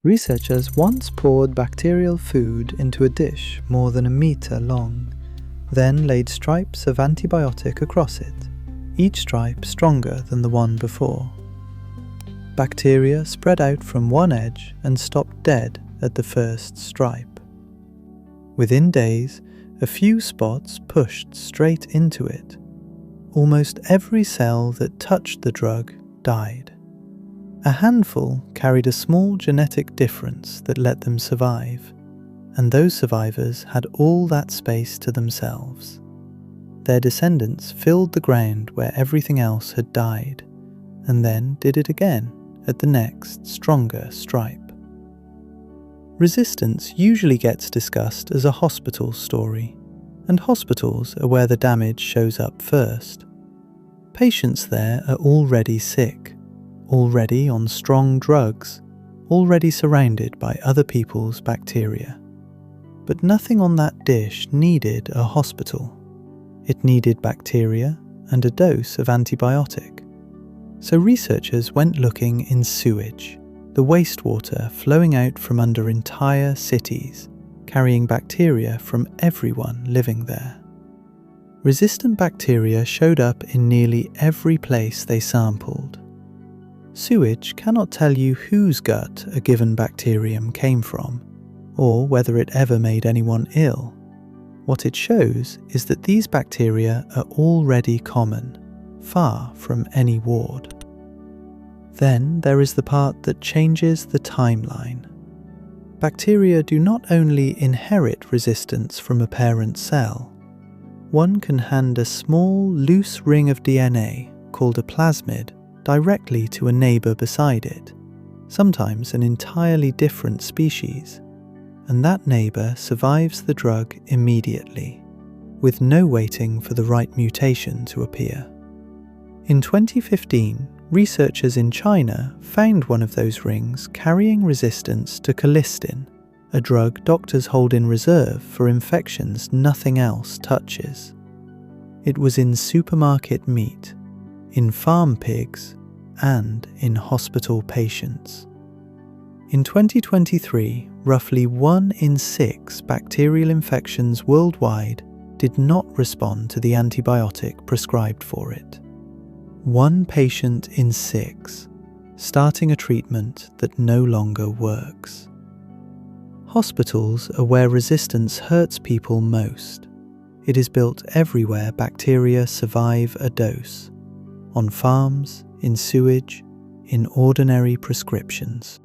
Researchers once poured bacterial food into a dish more than a meter long, then laid stripes of antibiotic across it, each stripe stronger than the one before. Bacteria spread out from one edge and stopped dead at the first stripe. Within days, a few spots pushed straight into it. Almost every cell that touched the drug died. A handful carried a small genetic difference that let them survive, and those survivors had all that space to themselves. Their descendants filled the ground where everything else had died, and then did it again at the next, stronger stripe. Resistance usually gets discussed as a hospital story, and hospitals are where the damage shows up first. Patients there are already sick, already on strong drugs, already surrounded by other people's bacteria. But nothing on that dish needed a hospital. It needed bacteria and a dose of antibiotic. So researchers went looking in sewage, the wastewater flowing out from under entire cities, carrying bacteria from everyone living there. Resistant bacteria showed up in nearly every place they sampled. Sewage cannot tell you whose gut a given bacterium came from, or whether it ever made anyone ill. What it shows is that these bacteria are already common, far from any ward. Then there is the part that changes the timeline. Bacteria do not only inherit resistance from a parent cell. One can hand a small, loose ring of DNA, called a plasmid, directly to a neighbour beside it, sometimes an entirely different species, and that neighbour survives the drug immediately, with no waiting for the right mutation to appear. In 2015, researchers in China found one of those rings carrying resistance to Colistin, a drug doctors hold in reserve for infections nothing else touches. It was in supermarket meat, in farm pigs, and in hospital patients. In 2023, roughly 1 in 6 bacterial infections worldwide did not respond to the antibiotic prescribed for it. 1 patient in 6, starting a treatment that no longer works. Hospitals are where resistance hurts people most. It is built everywhere bacteria survive a dose, on farms, in sewage, in ordinary prescriptions.